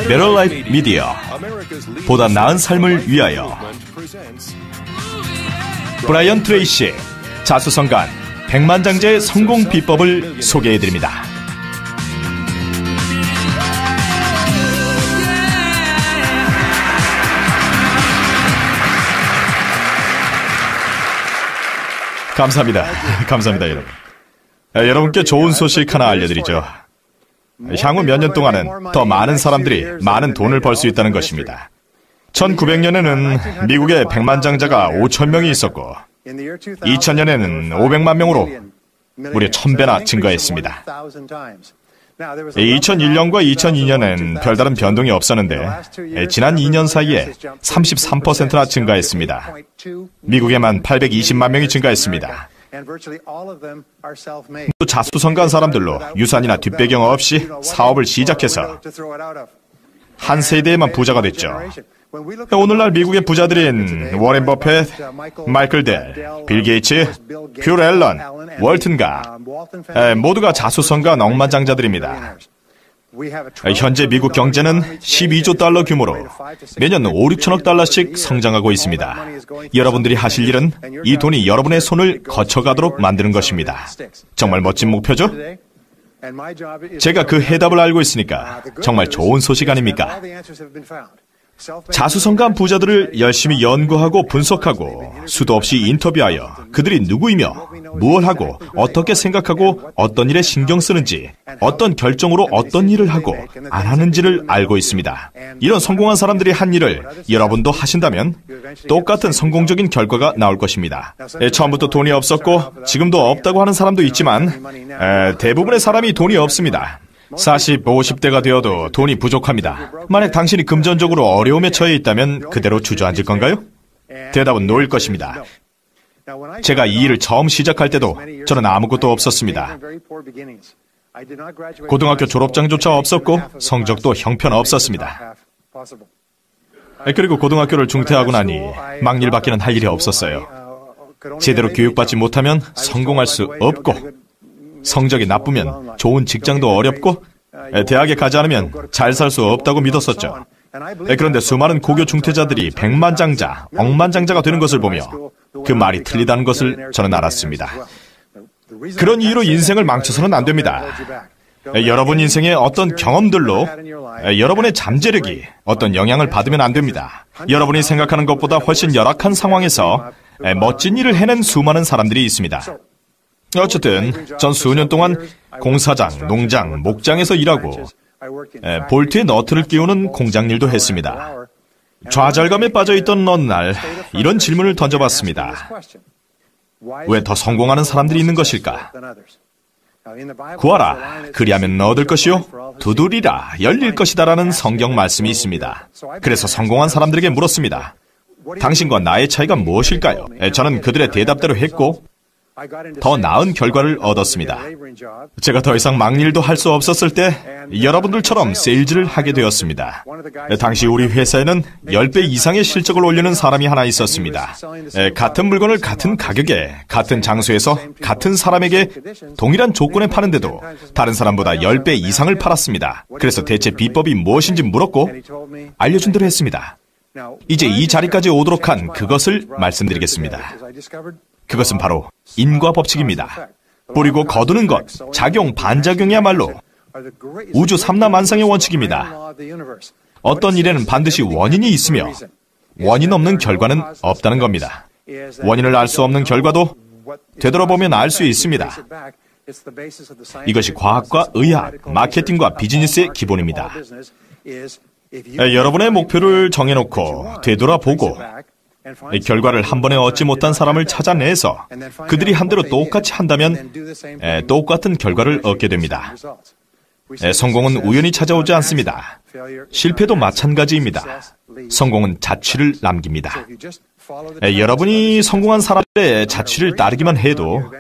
베럴라이프 미디어, 보다 나은 삶을 위하여. 브라이언 트레이시, 자수성가한 백만장자의 성공 비법을 소개해드립니다. 감사합니다. 감사합니다, 여러분. 여러분께 좋은 소식 하나 알려드리죠. 향후 몇 년 동안은 더 많은 사람들이 많은 돈을 벌 수 있다는 것입니다. 1900년에는 미국의 백만장자가 5,000명이 있었고 2000년에는 500만 명으로 무려 1000배나 증가했습니다. 2001년과 2002년엔 별다른 변동이 없었는데 지난 2년 사이에 33%나 증가했습니다. 미국에만 820만 명이 증가했습니다. 또 자수성가한 사람들로 유산이나 뒷배경 없이 사업을 시작해서 한 세대에만 부자가 됐죠. 오늘날 미국의 부자들인 워렌 버핏, 마이클 델, 빌 게이츠, 뷰 앨런, 월튼가 모두가 자수성가한 억만장자들입니다. 현재 미국 경제는 12조 달러 규모로 매년 5, 6천억 달러씩 성장하고 있습니다. 여러분들이 하실 일은 이 돈이 여러분의 손을 거쳐가도록 만드는 것입니다. 정말 멋진 목표죠? 제가 그 해답을 알고 있으니까 정말 좋은 소식 아닙니까? 자수성가한 부자들을 열심히 연구하고 분석하고 수도 없이 인터뷰하여 그들이 누구이며 무엇을 하고 어떻게 생각하고 어떤 일에 신경 쓰는지 어떤 결정으로 어떤 일을 하고 안 하는지를 알고 있습니다. 이런 성공한 사람들이 한 일을 여러분도 하신다면 똑같은 성공적인 결과가 나올 것입니다. 처음부터 돈이 없었고 지금도 없다고 하는 사람도 있지만 대부분의 사람이 돈이 없습니다. 40, 50대가 되어도 돈이 부족합니다. 만약 당신이 금전적으로 어려움에 처해 있다면 그대로 주저앉을 건가요? 대답은 노일 것입니다. 제가 이 일을 처음 시작할 때도 저는 아무것도 없었습니다. 고등학교 졸업장조차 없었고 성적도 형편없었습니다. 그리고 고등학교를 중퇴하고 나니 막일밖에는 할 일이 없었어요. 제대로 교육받지 못하면 성공할 수 없고 성적이 나쁘면 좋은 직장도 어렵고 대학에 가지 않으면 잘 살 수 없다고 믿었었죠. 그런데 수많은 고교 중퇴자들이 백만장자, 억만장자가 되는 것을 보며 그 말이 틀리다는 것을 저는 알았습니다. 그런 이유로 인생을 망쳐서는 안 됩니다. 여러분 인생의 어떤 경험들로 여러분의 잠재력이 어떤 영향을 받으면 안 됩니다. 여러분이 생각하는 것보다 훨씬 열악한 상황에서 멋진 일을 해낸 수많은 사람들이 있습니다. 어쨌든 전 수년 동안 공사장, 농장, 목장에서 일하고 볼트에 너트를 끼우는 공장 일도 했습니다. 좌절감에 빠져있던 어느 날 이런 질문을 던져봤습니다. 왜 더 성공하는 사람들이 있는 것일까? 구하라, 그리하면 얻을 것이요 두드리라, 열릴 것이다 라는 성경 말씀이 있습니다. 그래서 성공한 사람들에게 물었습니다. 당신과 나의 차이가 무엇일까요? 저는 그들의 대답대로 했고 더 나은 결과를 얻었습니다. 제가 더 이상 막일도 할 수 없었을 때 여러분들처럼 세일즈를 하게 되었습니다. 당시 우리 회사에는 10배 이상의 실적을 올리는 사람이 하나 있었습니다. 같은 물건을 같은 가격에 같은 장소에서 같은 사람에게 동일한 조건에 파는데도 다른 사람보다 10배 이상을 팔았습니다. 그래서 대체 비법이 무엇인지 물었고 알려준 대로 했습니다. 이제 이 자리까지 오도록 한 그것을 말씀드리겠습니다. 그것은 바로 인과 법칙입니다. 뿌리고 거두는 것, 작용, 반작용이야말로 우주 삼라만상의 원칙입니다. 어떤 일에는 반드시 원인이 있으며 원인 없는 결과는 없다는 겁니다. 원인을 알 수 없는 결과도 되돌아보면 알 수 있습니다. 이것이 과학과 의학, 마케팅과 비즈니스의 기본입니다. 여러분의 목표를 정해놓고 되돌아보고 결과를 한 번에 얻지 못한 사람을 찾아내서 그들이 한 대로 똑같이 한다면 똑같은 결과를 얻게 됩니다. 성공은 우연히 찾아오지 않습니다. 실패도 마찬가지입니다. 성공은 자취를 남깁니다. 여러분이 성공한 사람들의 자취를 따르기만 해도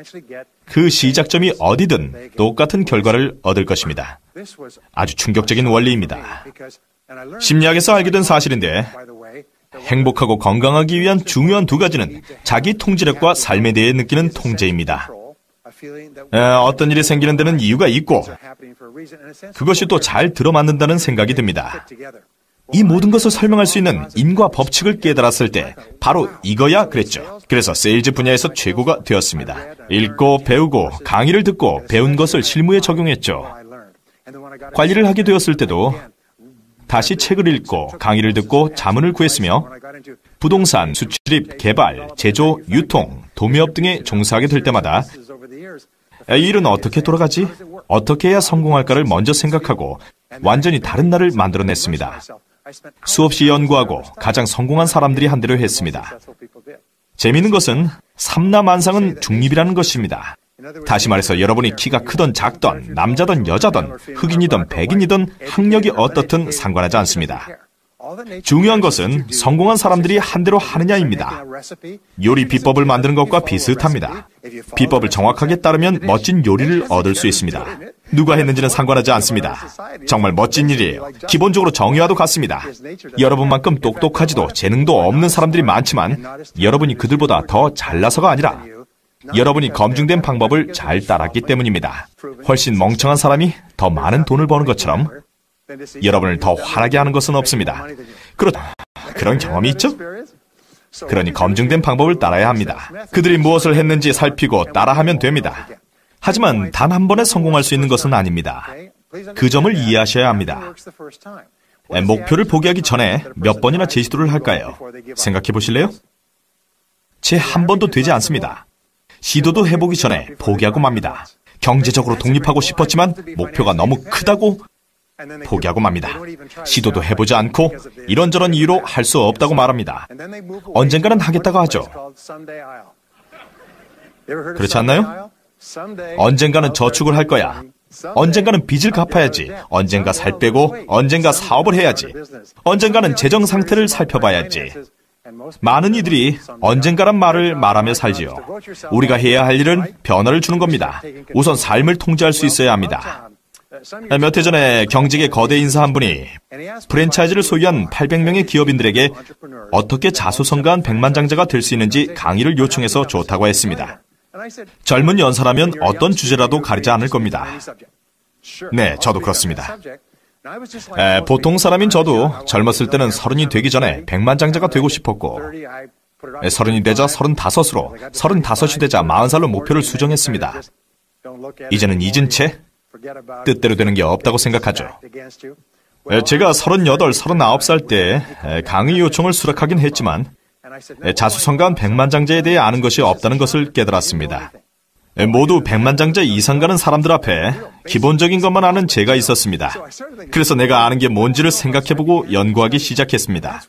그 시작점이 어디든 똑같은 결과를 얻을 것입니다. 아주 충격적인 원리입니다. 심리학에서 알게 된 사실인데 행복하고 건강하기 위한 중요한 두 가지는 자기 통제력과 삶에 대해 느끼는 통제입니다. 어떤 일이 생기는 데는 이유가 있고 그것이 또 잘 들어맞는다는 생각이 듭니다. 이 모든 것을 설명할 수 있는 인과 법칙을 깨달았을 때 바로 이거야 그랬죠. 그래서 세일즈 분야에서 최고가 되었습니다. 읽고 배우고 강의를 듣고 배운 것을 실무에 적용했죠. 관리를 하게 되었을 때도 다시 책을 읽고 강의를 듣고 자문을 구했으며 부동산, 수출입, 개발, 제조, 유통, 도매업 등에 종사하게 될 때마다 이 일은 어떻게 돌아가지? 어떻게 해야 성공할까를 먼저 생각하고 완전히 다른 나를 만들어냈습니다. 수없이 연구하고 가장 성공한 사람들이 한 대로 했습니다. 재미있는 것은 삼라만상은 중립이라는 것입니다. 다시 말해서 여러분이 키가 크던 작던 남자든 여자든 흑인이든 백인이든 학력이 어떻든 상관하지 않습니다. 중요한 것은 성공한 사람들이 한 대로 하느냐입니다. 요리 비법을 만드는 것과 비슷합니다. 비법을 정확하게 따르면 멋진 요리를 얻을 수 있습니다. 누가 했는지는 상관하지 않습니다. 정말 멋진 일이에요. 기본적으로 정의와도 같습니다. 여러분만큼 똑똑하지도 재능도 없는 사람들이 많지만 여러분이 그들보다 더 잘나서가 아니라 여러분이 검증된 방법을 잘 따랐기 때문입니다. 훨씬 멍청한 사람이 더 많은 돈을 버는 것처럼 여러분을 더 화나게 하는 것은 없습니다. 그런 경험이 있죠? 그러니 검증된 방법을 따라야 합니다. 그들이 무엇을 했는지 살피고 따라하면 됩니다. 하지만 단 한 번에 성공할 수 있는 것은 아닙니다. 그 점을 이해하셔야 합니다. 목표를 포기하기 전에 몇 번이나 재시도를 할까요? 생각해 보실래요? 제 한 번도 되지 않습니다. 시도도 해보기 전에 포기하고 맙니다. 경제적으로 독립하고 싶었지만 목표가 너무 크다고 포기하고 맙니다. 시도도 해보지 않고 이런저런 이유로 할 수 없다고 말합니다. 언젠가는 하겠다고 하죠. 그렇지 않나요? 언젠가는 저축을 할 거야. 언젠가는 빚을 갚아야지. 언젠가 살 빼고 언젠가 사업을 해야지. 언젠가는 재정 상태를 살펴봐야지. 많은 이들이 언젠가란 말을 말하며 살지요. 우리가 해야 할 일은 변화를 주는 겁니다. 우선 삶을 통제할 수 있어야 합니다. 몇 해 전에 경직의 거대 인사 한 분이 프랜차이즈를 소유한 800명의 기업인들에게 어떻게 자수성가한 백만장자가 될 수 있는지 강의를 요청해서 좋다고 했습니다. 젊은 연사라면 어떤 주제라도 가리지 않을 겁니다. 네, 저도 그렇습니다. 보통 사람인 저도 젊었을 때는 30이 되기 전에 백만장자가 되고 싶었고 30이 되자 35으로 35이 되자 40살로 목표를 수정했습니다. 이제는 잊은 채 뜻대로 되는 게 없다고 생각하죠. 제가 38, 39살 때 강의 요청을 수락하긴 했지만 자수성가한 백만장자에 대해 아는 것이 없다는 것을 깨달았습니다. 모두 백만장자 이상 가는 사람들 앞에 기본적인 것만 아는 제가 있었습니다. 그래서 내가 아는 게 뭔지를 생각해보고 연구하기 시작했습니다.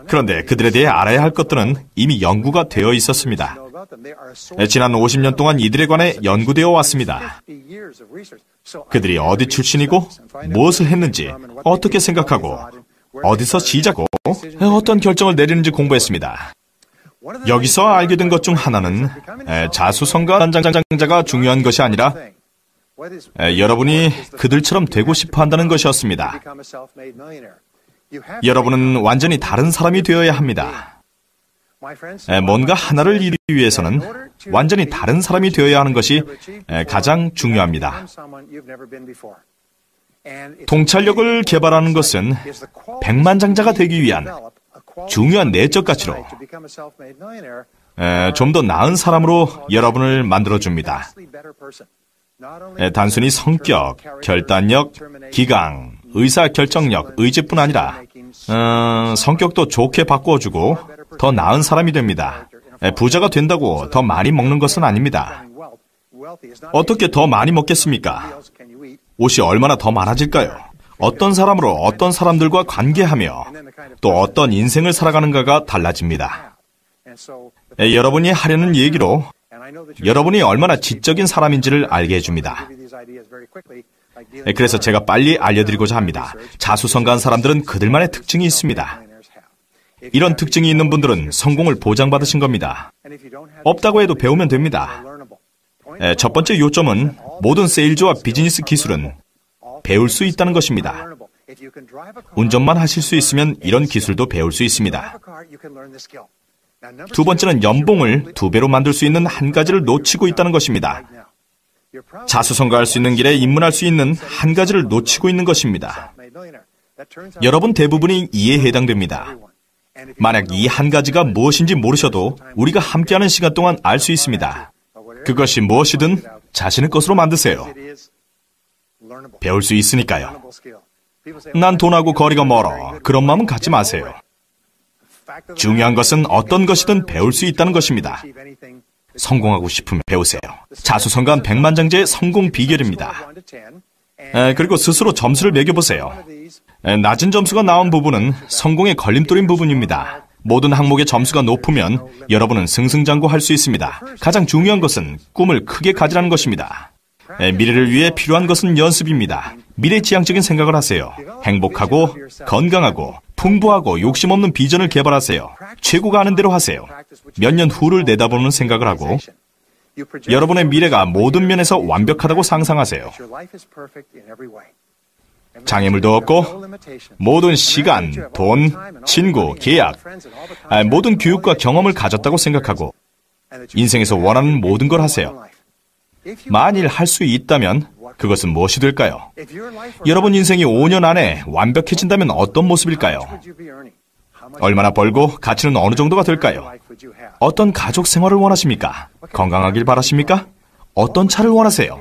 그런데 그들에 대해 알아야 할 것들은 이미 연구가 되어 있었습니다. 지난 50년 동안 이들에 관해 연구되어 왔습니다. 그들이 어디 출신이고 무엇을 했는지 어떻게 생각하고 어디서 시작하고 어떤 결정을 내리는지 공부했습니다. 여기서 알게 된 것 중 하나는 자수성가한 장자가 중요한 것이 아니라 여러분이 그들처럼 되고 싶어 한다는 것이었습니다. 여러분은 완전히 다른 사람이 되어야 합니다. 뭔가 하나를 이루기 위해서는 완전히 다른 사람이 되어야 하는 것이 가장 중요합니다. 통찰력을 개발하는 것은 백만장자가 되기 위한 중요한 내적 가치로 좀 더 나은 사람으로 여러분을 만들어줍니다. 단순히 성격, 결단력, 기강, 의사결정력, 의지뿐 아니라 성격도 좋게 바꿔주고 더 나은 사람이 됩니다. 부자가 된다고 더 많이 먹는 것은 아닙니다. 어떻게 더 많이 먹겠습니까? 옷이 얼마나 더 많아질까요? 어떤 사람으로 어떤 사람들과 관계하며 또 어떤 인생을 살아가는가가 달라집니다. 여러분이 하려는 얘기로 여러분이 얼마나 지적인 사람인지를 알게 해줍니다. 그래서 제가 빨리 알려드리고자 합니다. 자수성가한 사람들은 그들만의 특징이 있습니다. 이런 특징이 있는 분들은 성공을 보장받으신 겁니다. 없다고 해도 배우면 됩니다. 첫 번째 요점은 모든 세일즈와 비즈니스 기술은 배울 수 있다는 것입니다. 운전만 하실 수 있으면 이런 기술도 배울 수 있습니다. 두 번째는 연봉을 2배로 만들 수 있는 한 가지를 놓치고 있다는 것입니다. 자수성가할 수 있는 길에 입문할 수 있는 한 가지를 놓치고 있는 것입니다. 여러분 대부분이 이에 해당됩니다. 만약 이 한 가지가 무엇인지 모르셔도 우리가 함께하는 시간 동안 알 수 있습니다. 그것이 무엇이든 자신의 것으로 만드세요. 배울 수 있으니까요. 난 돈하고 거리가 멀어. 그런 마음은 갖지 마세요. 중요한 것은 어떤 것이든 배울 수 있다는 것입니다. 성공하고 싶으면 배우세요. 자수성가한 백만장자의 성공 비결입니다. 그리고 스스로 점수를 매겨보세요. 낮은 점수가 나온 부분은 성공의 걸림돌인 부분입니다. 모든 항목의 점수가 높으면 여러분은 승승장구할 수 있습니다. 가장 중요한 것은 꿈을 크게 가지라는 것입니다. 미래를 위해 필요한 것은 연습입니다. 미래지향적인 생각을 하세요. 행복하고 건강하고 풍부하고 욕심 없는 비전을 개발하세요. 최고가 하는 대로 하세요. 몇 년 후를 내다보는 생각을 하고 여러분의 미래가 모든 면에서 완벽하다고 상상하세요. 장애물도 없고 모든 시간, 돈, 친구, 계약, 모든 교육과 경험을 가졌다고 생각하고 인생에서 원하는 모든 걸 하세요. 만일 할 수 있다면 그것은 무엇이 될까요? 여러분 인생이 5년 안에 완벽해진다면 어떤 모습일까요? 얼마나 벌고 가치는 어느 정도가 될까요? 어떤 가족 생활을 원하십니까? 건강하길 바라십니까? 어떤 차를 원하세요?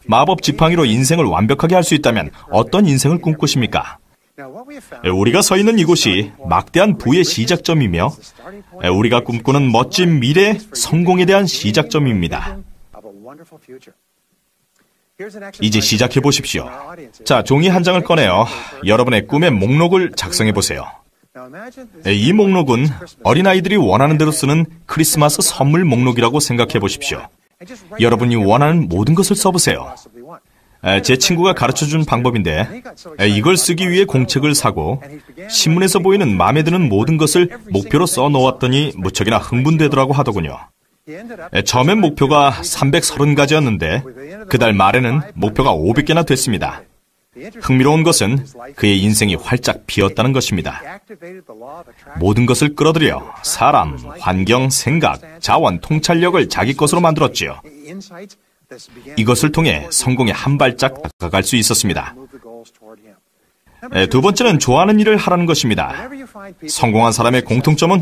마법 지팡이로 인생을 완벽하게 할 수 있다면 어떤 인생을 꿈꾸십니까? 우리가 서 있는 이곳이 막대한 부의 시작점이며 우리가 꿈꾸는 멋진 미래, 성공에 대한 시작점입니다. 이제 시작해 보십시오. 자, 종이 한 장을 꺼내어 여러분의 꿈의 목록을 작성해 보세요. 이 목록은 어린아이들이 원하는 대로 쓰는 크리스마스 선물 목록이라고 생각해 보십시오. 여러분이 원하는 모든 것을 써보세요. 제 친구가 가르쳐준 방법인데 이걸 쓰기 위해 공책을 사고 신문에서 보이는 마음에 드는 모든 것을 목표로 써놓았더니 무척이나 흥분되더라고 하더군요. 처음엔 목표가 330가지였는데 그달 말에는 목표가 500개나 됐습니다. 흥미로운 것은 그의 인생이 활짝 피었다는 것입니다. 모든 것을 끌어들여 사람, 환경, 생각, 자원, 통찰력을 자기 것으로 만들었지요. 이것을 통해 성공에 한 발짝 다가갈 수 있었습니다. 두 번째는 좋아하는 일을 하라는 것입니다. 성공한 사람의 공통점은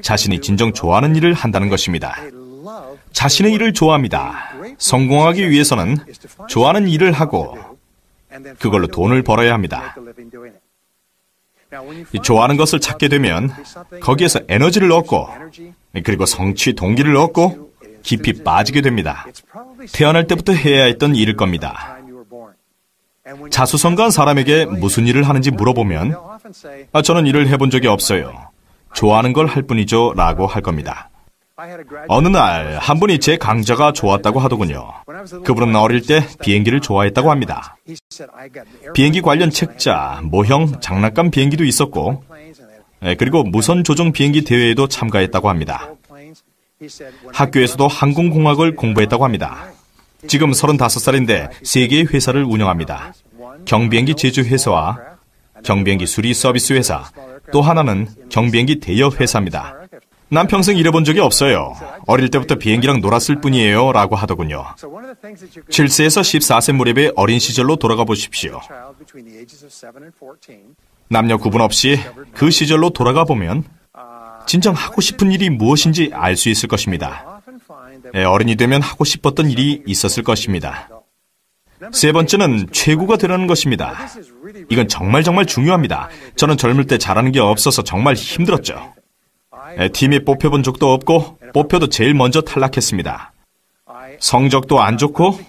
자신이 진정 좋아하는 일을 한다는 것입니다. 자신의 일을 좋아합니다. 성공하기 위해서는 좋아하는 일을 하고 그걸로 돈을 벌어야 합니다. 좋아하는 것을 찾게 되면 거기에서 에너지를 얻고 그리고 성취 동기를 얻고 깊이 빠지게 됩니다. 태어날 때부터 해야 했던 일일 겁니다. 자수성가한 사람에게 무슨 일을 하는지 물어보면 저는 일을 해본 적이 없어요. 좋아하는 걸 할 뿐이죠 라고 할 겁니다. 어느 날 한 분이 제 강좌가 좋았다고 하더군요. 그분은 어릴 때 비행기를 좋아했다고 합니다. 비행기 관련 책자, 모형, 장난감 비행기도 있었고 그리고 무선 조종 비행기 대회에도 참가했다고 합니다. 학교에서도 항공공학을 공부했다고 합니다. 지금 35살인데 3개의 회사를 운영합니다. 경비행기 제조회사와 경비행기 수리 서비스 회사, 또 하나는 경비행기 대여 회사입니다. 난 평생 일해본 적이 없어요. 어릴 때부터 비행기랑 놀았을 뿐이에요 라고 하더군요. 7세에서 14세 무렵의 어린 시절로 돌아가 보십시오. 남녀 구분 없이 그 시절로 돌아가 보면 진정 하고 싶은 일이 무엇인지 알 수 있을 것입니다. 어른이 되면 하고 싶었던 일이 있었을 것입니다. 세 번째는 최고가 되라는 것입니다. 이건 정말 중요합니다. 저는 젊을 때 잘하는 게 없어서 정말 힘들었죠. 팀에 뽑혀본 적도 없고 뽑혀도 제일 먼저 탈락했습니다. 성적도 안 좋고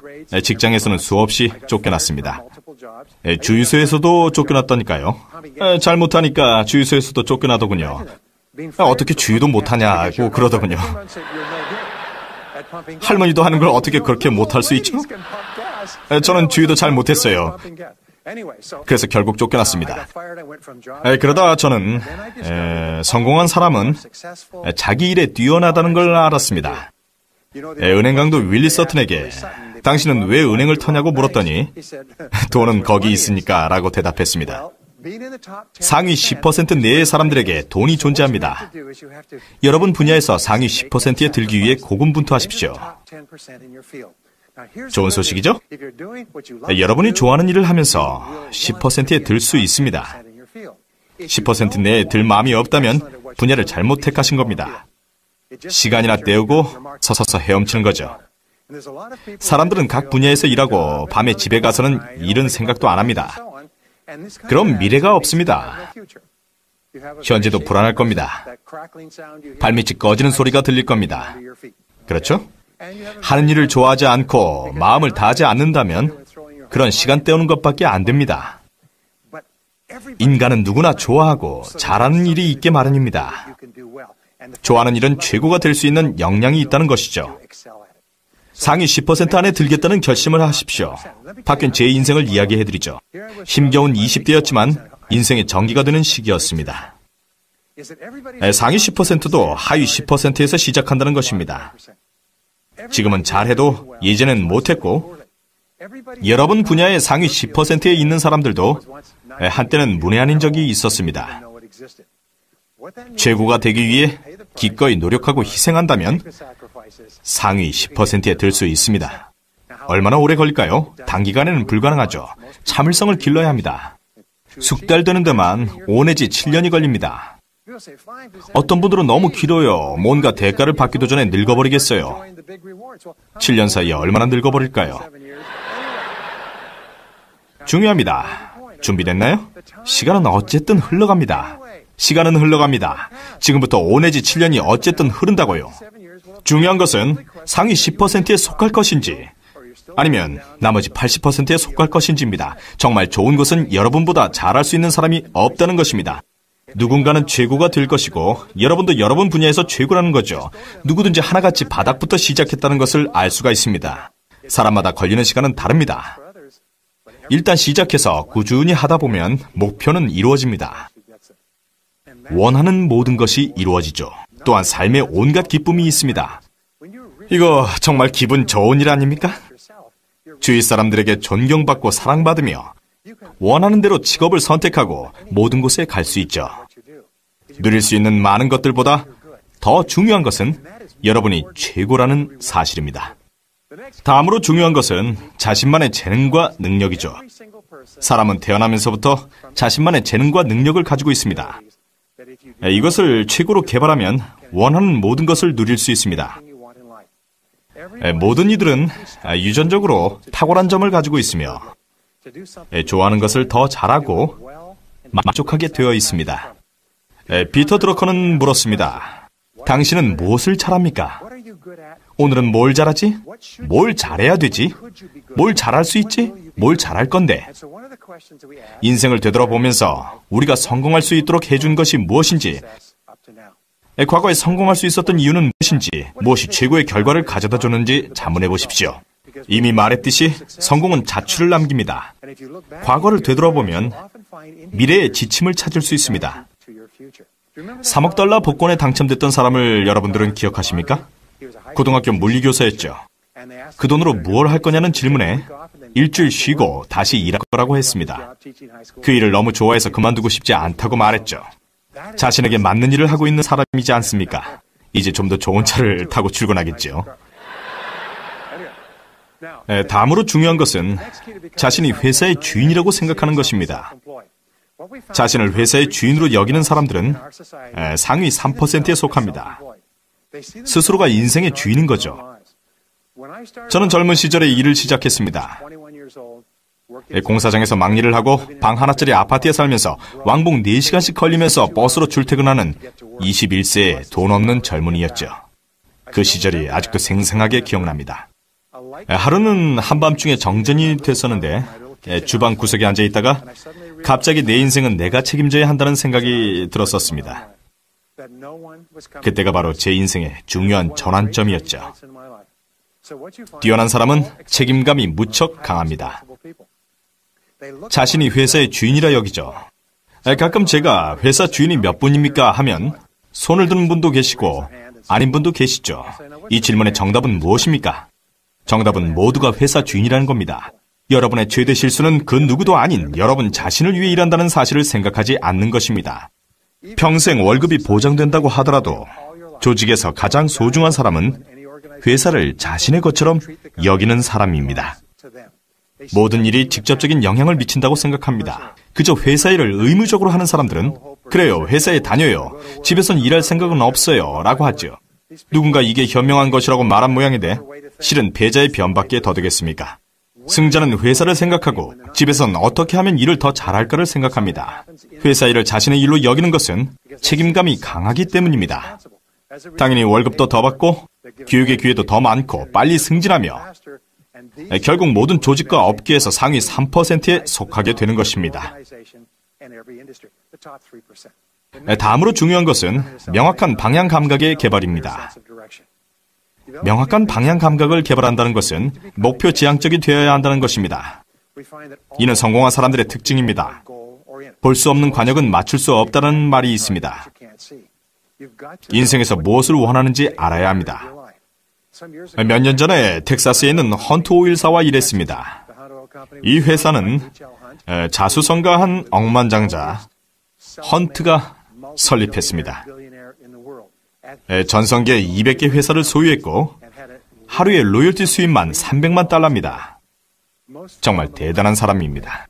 직장에서는 수없이 쫓겨났습니다. 주유소에서도 쫓겨났다니까요. 잘못하니까 주유소에서도 쫓겨나더군요. 어떻게 주유도 못하냐고 그러더군요. 할머니도 하는 걸 어떻게 그렇게 못할 수 있죠? 저는 주유도 잘 못했어요. 그래서 결국 쫓겨났습니다. 그러다 저는 성공한 사람은 자기 일에 뛰어나다는 걸 알았습니다. 은행 강도 윌리 서튼에게 당신은 왜 은행을 터냐고 물었더니 돈은 거기 있으니까 라고 대답했습니다. 상위 10% 내의 사람들에게 돈이 존재합니다. 여러분 분야에서 상위 10%에 들기 위해 고군분투하십시오. 좋은 소식이죠? 여러분이 좋아하는 일을 하면서 10%에 들 수 있습니다. 10% 내에 들 마음이 없다면 분야를 잘못 택하신 겁니다. 시간이나 때우고 서서서 헤엄치는 거죠. 사람들은 각 분야에서 일하고 밤에 집에 가서는 일은 생각도 안 합니다. 그럼 미래가 없습니다. 현재도 불안할 겁니다. 발밑이 꺼지는 소리가 들릴 겁니다. 그렇죠? 하는 일을 좋아하지 않고 마음을 다하지 않는다면 그런 시간 때우는 것밖에 안 됩니다. 인간은 누구나 좋아하고 잘하는 일이 있게 마련입니다. 좋아하는 일은 최고가 될 수 있는 역량이 있다는 것이죠. 상위 10% 안에 들겠다는 결심을 하십시오. 바뀐 제 인생을 이야기해드리죠. 힘겨운 20대였지만 인생의 전기가 되는 시기였습니다. 상위 10%도 하위 10%에서 시작한다는 것입니다. 지금은 잘해도 예전엔 못했고, 여러분 분야의 상위 10%에 있는 사람들도 한때는 문외한인 적이 있었습니다. 최고가 되기 위해 기꺼이 노력하고 희생한다면 상위 10%에 들 수 있습니다. 얼마나 오래 걸릴까요? 단기간에는 불가능하죠. 참을성을 길러야 합니다. 숙달 되는 데만 5 내지 7년이 걸립니다. 어떤 분들은 너무 길어요. 뭔가 대가를 받기도 전에 늙어버리겠어요. 7년 사이에 얼마나 늙어버릴까요? 중요합니다. 준비됐나요? 시간은 어쨌든 흘러갑니다. 시간은 흘러갑니다. 지금부터 5 내지 7년이 어쨌든 흐른다고요. 중요한 것은 상위 10%에 속할 것인지 아니면 나머지 80%에 속할 것인지입니다. 정말 좋은 것은 여러분보다 잘할 수 있는 사람이 없다는 것입니다. 누군가는 최고가 될 것이고 여러분도 여러분 분야에서 최고라는 거죠. 누구든지 하나같이 바닥부터 시작했다는 것을 알 수가 있습니다. 사람마다 걸리는 시간은 다릅니다. 일단 시작해서 꾸준히 하다 보면 목표는 이루어집니다. 원하는 모든 것이 이루어지죠. 또한 삶에 온갖 기쁨이 있습니다. 이거 정말 기분 좋은 일 아닙니까? 주위 사람들에게 존경받고 사랑받으며 원하는 대로 직업을 선택하고 모든 곳에 갈 수 있죠. 누릴 수 있는 많은 것들보다 더 중요한 것은 여러분이 최고라는 사실입니다. 다음으로 중요한 것은 자신만의 재능과 능력이죠. 사람은 태어나면서부터 자신만의 재능과 능력을 가지고 있습니다. 이것을 최고로 개발하면 원하는 모든 것을 누릴 수 있습니다. 모든 이들은 유전적으로 탁월한 점을 가지고 있으며 좋아하는 것을 더 잘하고 만족하게 되어 있습니다. 피터 드러커는 물었습니다. 당신은 무엇을 잘합니까? 오늘은 뭘 잘하지? 뭘 잘해야 되지? 뭘 잘할 수 있지? 뭘 잘할 건데? 인생을 되돌아보면서 우리가 성공할 수 있도록 해준 것이 무엇인지, 과거에 성공할 수 있었던 이유는 무엇인지, 무엇이 최고의 결과를 가져다 줬는지 자문해 보십시오. 이미 말했듯이 성공은 자취를 남깁니다. 과거를 되돌아보면 미래의 지침을 찾을 수 있습니다. 3억 달러 복권에 당첨됐던 사람을 여러분들은 기억하십니까? 고등학교 물리교사였죠. 그 돈으로 무엇을 할 거냐는 질문에 일주일 쉬고 다시 일할 거라고 했습니다. 그 일을 너무 좋아해서 그만두고 싶지 않다고 말했죠. 자신에게 맞는 일을 하고 있는 사람이지 않습니까? 이제 좀 더 좋은 차를 타고 출근하겠죠. 다음으로 중요한 것은 자신이 회사의 주인이라고 생각하는 것입니다. 자신을 회사의 주인으로 여기는 사람들은 상위 3%에 속합니다. 스스로가 인생의 주인인 거죠. 저는 젊은 시절에 일을 시작했습니다. 공사장에서 막일을 하고 방 하나짜리 아파트에 살면서 왕복 4시간씩 걸리면서 버스로 출퇴근하는 21세의 돈 없는 젊은이였죠. 그 시절이 아직도 생생하게 기억납니다. 하루는 한밤중에 정전이 됐었는데 주방 구석에 앉아 있다가 갑자기 내 인생은 내가 책임져야 한다는 생각이 들었었습니다. 그때가 바로 제 인생의 중요한 전환점이었죠. 뛰어난 사람은 책임감이 무척 강합니다. 자신이 회사의 주인이라 여기죠. 가끔 제가 회사 주인이 몇 분입니까 하면 손을 드는 분도 계시고 아닌 분도 계시죠. 이 질문의 정답은 무엇입니까? 정답은 모두가 회사 주인이라는 겁니다. 여러분의 최대 실수는 그 누구도 아닌 여러분 자신을 위해 일한다는 사실을 생각하지 않는 것입니다. 평생 월급이 보장된다고 하더라도 조직에서 가장 소중한 사람은 회사를 자신의 것처럼 여기는 사람입니다. 모든 일이 직접적인 영향을 미친다고 생각합니다. 그저 회사 일을 의무적으로 하는 사람들은 그래요, 회사에 다녀요. 집에선 일할 생각은 없어요. 라고 하죠. 누군가 이게 현명한 것이라고 말한 모양인데 실은 패자의 변밖에 더 되겠습니까? 승자는 회사를 생각하고 집에선 어떻게 하면 일을 더 잘할까를 생각합니다. 회사 일을 자신의 일로 여기는 것은 책임감이 강하기 때문입니다. 당연히 월급도 더 받고 교육의 기회도 더 많고 빨리 승진하며 결국 모든 조직과 업계에서 상위 3%에 속하게 되는 것입니다. 다음으로 중요한 것은 명확한 방향 감각의 개발입니다. 명확한 방향 감각을 개발한다는 것은 목표 지향적이 되어야 한다는 것입니다. 이는 성공한 사람들의 특징입니다. 볼 수 없는 관역은 맞출 수 없다는 말이 있습니다. 인생에서 무엇을 원하는지 알아야 합니다. 몇 년 전에 텍사스에 있는 헌트 오일사와 일했습니다. 이 회사는 자수성가한 억만장자 헌트가 설립했습니다. 전성기에 200개 회사를 소유했고 하루에 로열티 수입만 300만 달러입니다. 정말 대단한 사람입니다.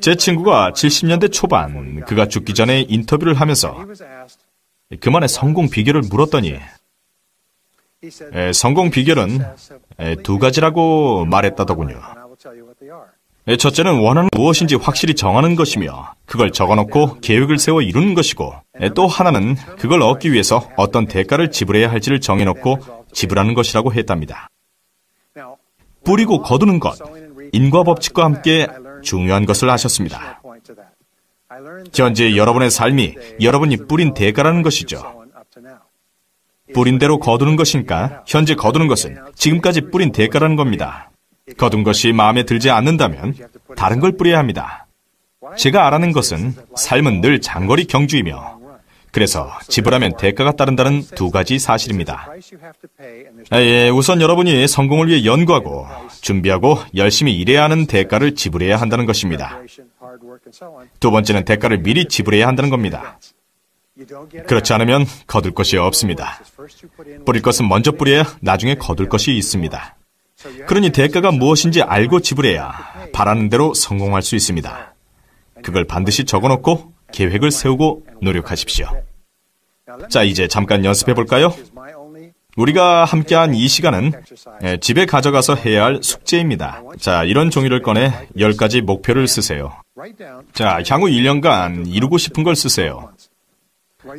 제 친구가 70년대 초반 그가 죽기 전에 인터뷰를 하면서 그만의 성공 비결을 물었더니 성공 비결은 두 가지라고 말했다더군요. 첫째는 원하는 무엇인지 확실히 정하는 것이며 그걸 적어놓고 계획을 세워 이루는 것이고 또 하나는 그걸 얻기 위해서 어떤 대가를 지불해야 할지를 정해놓고 지불하는 것이라고 했답니다. 뿌리고 거두는 것, 인과 법칙과 함께 중요한 것을 아셨습니다. 현재 여러분의 삶이 여러분이 뿌린 대가라는 것이죠. 뿌린 대로 거두는 것이니까 현재 거두는 것은 지금까지 뿌린 대가라는 겁니다. 거둔 것이 마음에 들지 않는다면 다른 걸 뿌려야 합니다. 제가 알아낸 것은 삶은 늘 장거리 경주이며 그래서 지불하면 대가가 따른다는 두 가지 사실입니다. 우선 여러분이 성공을 위해 연구하고 준비하고 열심히 일해야 하는 대가를 지불해야 한다는 것입니다. 두 번째는 대가를 미리 지불해야 한다는 겁니다. 그렇지 않으면 거둘 것이 없습니다. 뿌릴 것은 먼저 뿌려야 나중에 거둘 것이 있습니다. 그러니 대가가 무엇인지 알고 지불해야 바라는 대로 성공할 수 있습니다. 그걸 반드시 적어놓고 계획을 세우고 노력하십시오. 자, 이제 잠깐 연습해 볼까요? 우리가 함께한 이 시간은 집에 가져가서 해야 할 숙제입니다. 자, 이런 종이를 꺼내 10가지 목표를 쓰세요. 자, 향후 1년간 이루고 싶은 걸 쓰세요.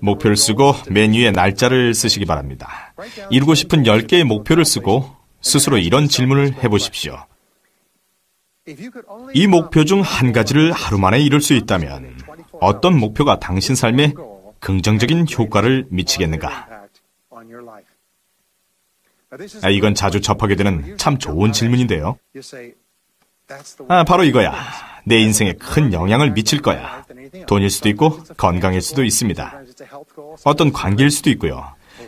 목표를 쓰고 맨 위에 날짜를 쓰시기 바랍니다. 이루고 싶은 10개의 목표를 쓰고 스스로 이런 질문을 해보십시오. 이 목표 중 한 가지를 하루 만에 이룰 수 있다면 어떤 목표가 당신 삶에 긍정적인 효과를 미치겠는가? 이건 자주 접하게 되는 참 좋은 질문인데요. 바로 이거야. 내 인생에 큰 영향을 미칠 거야. 돈일 수도 있고 건강일 수도 있습니다. 어떤 관계일 수도 있고요.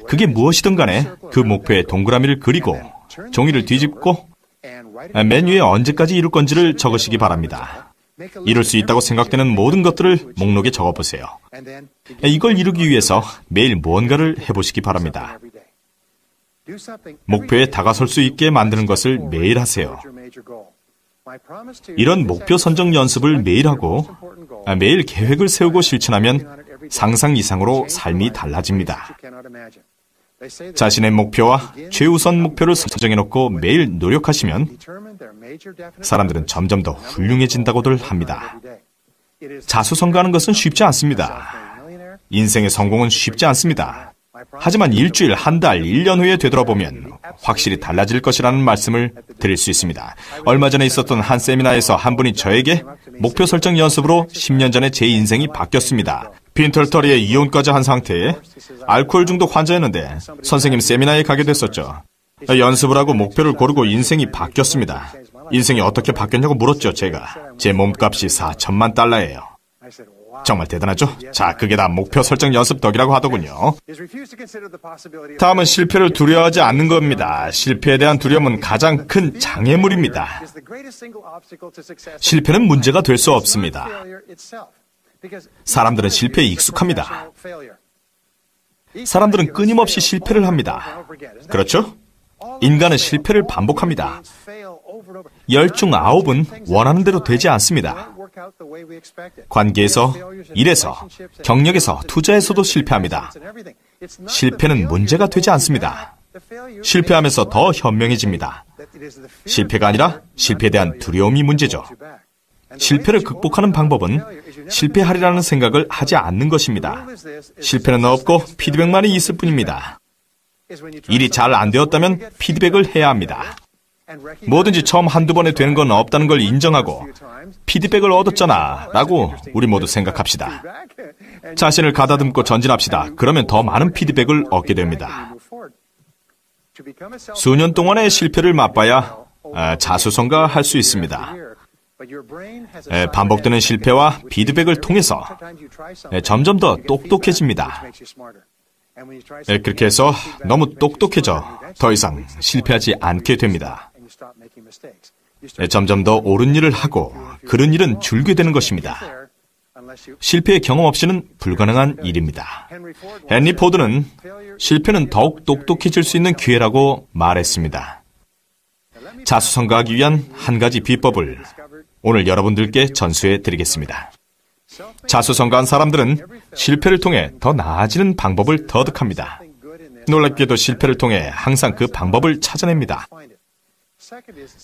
그게 무엇이든 간에 그 목표에 동그라미를 그리고 종이를 뒤집고 맨 위에 언제까지 이룰 건지를 적으시기 바랍니다. 이룰 수 있다고 생각되는 모든 것들을 목록에 적어보세요. 이걸 이루기 위해서 매일 무언가를 해보시기 바랍니다. 목표에 다가설 수 있게 만드는 것을 매일 하세요. 이런 목표 선정 연습을 매일 하고 매일 계획을 세우고 실천하면 상상 이상으로 삶이 달라집니다. 자신의 목표와 최우선 목표를 설정해놓고 매일 노력하시면 사람들은 점점 더 훌륭해진다고들 합니다. 자수성가하는 것은 쉽지 않습니다. 인생의 성공은 쉽지 않습니다. 하지만 일주일, 한 달, 1년 후에 되돌아보면 확실히 달라질 것이라는 말씀을 드릴 수 있습니다. 얼마 전에 있었던 한 세미나에서 한 분이 저에게 목표 설정 연습으로 10년 전에 제 인생이 바뀌었습니다. 빈털터리에 이혼까지 한 상태에 알코올 중독 환자였는데 선생님 세미나에 가게 됐었죠. 연습을 하고 목표를 고르고 인생이 바뀌었습니다. 인생이 어떻게 바뀌었냐고 물었죠, 제가. 제 몸값이 4천만 달러예요. 정말 대단하죠? 자, 그게 다 목표 설정 연습 덕이라고 하더군요. 다음은 실패를 두려워하지 않는 겁니다. 실패에 대한 두려움은 가장 큰 장애물입니다. 실패는 문제가 될 수 없습니다. 사람들은 실패에 익숙합니다. 사람들은 끊임없이 실패를 합니다. 그렇죠? 인간은 실패를 반복합니다. 10중 9은 원하는 대로 되지 않습니다. 관계에서, 일에서, 경력에서, 투자에서도 실패합니다. 실패는 문제가 되지 않습니다. 실패하면서 더 현명해집니다. 실패가 아니라 실패에 대한 두려움이 문제죠. 실패를 극복하는 방법은 실패하리라는 생각을 하지 않는 것입니다. 실패는 없고 피드백만이 있을 뿐입니다. 일이 잘 안 되었다면 피드백을 해야 합니다. 뭐든지 처음 한두 번에 되는 건 없다는 걸 인정하고 피드백을 얻었잖아 라고 우리 모두 생각합시다. 자신을 가다듬고 전진합시다. 그러면 더 많은 피드백을 얻게 됩니다. 수년 동안의 실패를 맛봐야 자수성가할 수 있습니다. 반복되는 실패와 피드백을 통해서 점점 더 똑똑해집니다. 그렇게 해서 너무 똑똑해져 더 이상 실패하지 않게 됩니다. 점점 더 옳은 일을 하고 그른 일은 줄게 되는 것입니다. 실패의 경험 없이는 불가능한 일입니다. 헨리 포드는 실패는 더욱 똑똑해질 수 있는 기회라고 말했습니다. 자수성가하기 위한 한 가지 비법을 오늘 여러분들께 전수해 드리겠습니다. 자수성가한 사람들은 실패를 통해 더 나아지는 방법을 터득합니다. 놀랍게도 실패를 통해 항상 그 방법을 찾아냅니다.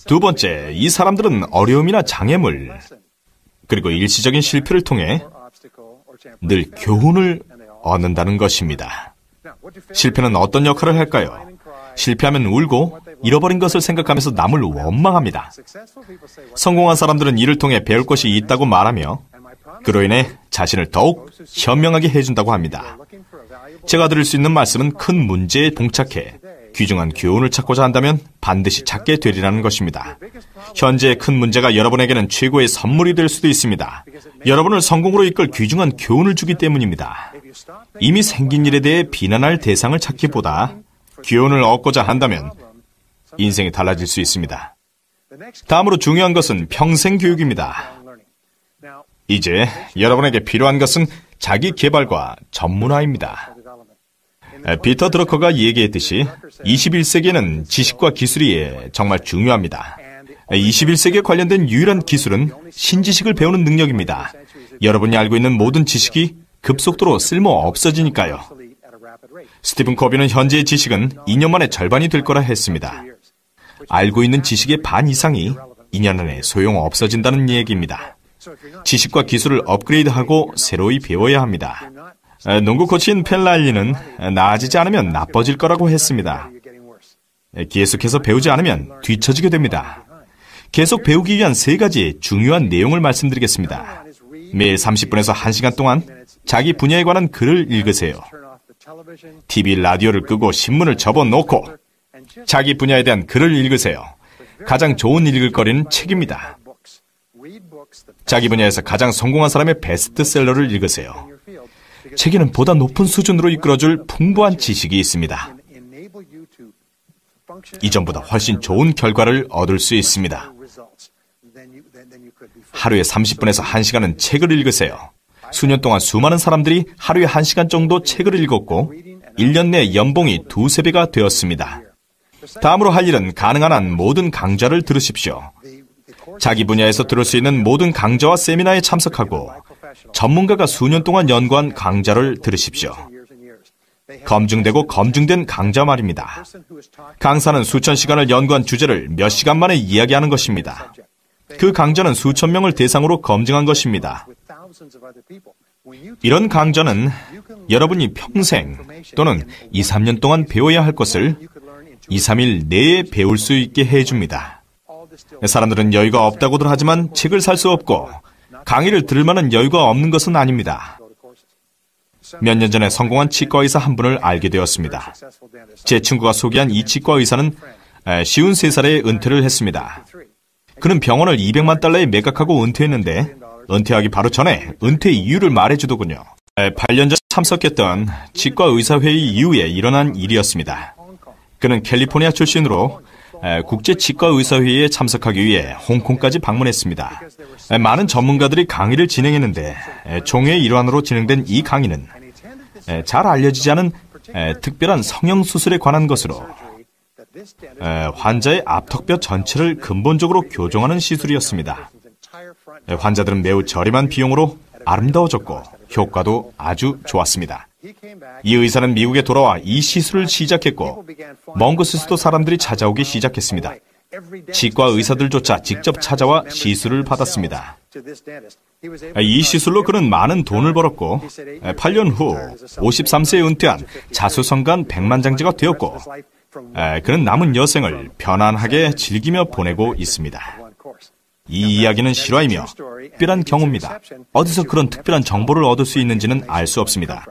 두 번째, 이 사람들은 어려움이나 장애물, 그리고 일시적인 실패를 통해 늘 교훈을 얻는다는 것입니다. 실패는 어떤 역할을 할까요? 실패하면 울고 잃어버린 것을 생각하면서 남을 원망합니다. 성공한 사람들은 이를 통해 배울 것이 있다고 말하며 그로 인해 자신을 더욱 현명하게 해준다고 합니다. 제가 드릴 수 있는 말씀은 큰 문제에 봉착해 귀중한 교훈을 찾고자 한다면 반드시 찾게 되리라는 것입니다. 현재의 큰 문제가 여러분에게는 최고의 선물이 될 수도 있습니다. 여러분을 성공으로 이끌 귀중한 교훈을 주기 때문입니다. 이미 생긴 일에 대해 비난할 대상을 찾기보다 교훈을 얻고자 한다면 인생이 달라질 수 있습니다. 다음으로 중요한 것은 평생 교육입니다. 이제 여러분에게 필요한 것은 자기 개발과 전문화입니다. 피터 드러커가 얘기했듯이 21세기에는 지식과 기술이 정말 중요합니다. 21세기에 관련된 유일한 기술은 신지식을 배우는 능력입니다. 여러분이 알고 있는 모든 지식이 급속도로 쓸모 없어지니까요. 스티븐 코비는 현재의 지식은 2년 만에 절반이 될 거라 했습니다. 알고 있는 지식의 반 이상이 2년 안에 소용 없어진다는 얘기입니다. 지식과 기술을 업그레이드하고 새로이 배워야 합니다. 농구 코치인 펠랄리는 나아지지 않으면 나빠질 거라고 했습니다. 계속해서 배우지 않으면 뒤처지게 됩니다. 계속 배우기 위한 3가지 중요한 내용을 말씀드리겠습니다. 매일 30분에서 1시간 동안 자기 분야에 관한 글을 읽으세요. TV, 라디오를 끄고 신문을 접어놓고 자기 분야에 대한 글을 읽으세요. 가장 좋은 읽을 거리는 책입니다. 자기 분야에서 가장 성공한 사람의 베스트셀러를 읽으세요. 책에는 보다 높은 수준으로 이끌어줄 풍부한 지식이 있습니다. 이전보다 훨씬 좋은 결과를 얻을 수 있습니다. 하루에 30분에서 1시간은 책을 읽으세요. 수년 동안 수많은 사람들이 하루에 1시간 정도 책을 읽었고 1년 내 연봉이 2~3배가 되었습니다. 다음으로 할 일은 가능한 한 모든 강좌를 들으십시오. 자기 분야에서 들을 수 있는 모든 강좌와 세미나에 참석하고 전문가가 수년 동안 연구한 강좌를 들으십시오. 검증되고 검증된 강좌 말입니다. 강사는 수천 시간을 연구한 주제를 몇 시간 만에 이야기하는 것입니다. 그 강좌는 수천 명을 대상으로 검증한 것입니다. 이런 강좌는 여러분이 평생 또는 2~3년 동안 배워야 할 것을 2~3일 내에 배울 수 있게 해줍니다. 사람들은 여유가 없다고들 하지만 책을 살 수 없고 강의를 들을 만한 여유가 없는 것은 아닙니다. 몇 년 전에 성공한 치과 의사 한 분을 알게 되었습니다. 제 친구가 소개한 이 치과 의사는 53살에 은퇴를 했습니다. 그는 병원을 $200만 매각하고 은퇴했는데 은퇴하기 바로 전에 은퇴 이유를 말해주더군요. 8년 전 참석했던 치과 의사회의 이후에 일어난 일이었습니다. 그는 캘리포니아 출신으로 국제치과의사회의에 참석하기 위해 홍콩까지 방문했습니다. 많은 전문가들이 강의를 진행했는데 총회의 일환으로 진행된 이 강의는 잘 알려지지 않은 특별한 성형수술에 관한 것으로 환자의 앞턱뼈 전체를 근본적으로 교정하는 시술이었습니다. 환자들은 매우 저렴한 비용으로 아름다워졌고 효과도 아주 좋았습니다. 이 의사는 미국에 돌아와 이 시술을 시작했고 먼 곳에서도 사람들이 찾아오기 시작했습니다. 치과 의사들조차 직접 찾아와 시술을 받았습니다. 이 시술로 그는 많은 돈을 벌었고 8년 후 53세에 은퇴한 자수성가한 백만장자가 되었고 그는 남은 여생을 편안하게 즐기며 보내고 있습니다. 이 이야기는 실화이며 특별한 경우입니다. 어디서 그런 특별한 정보를 얻을 수 있는지는 알 수 없습니다.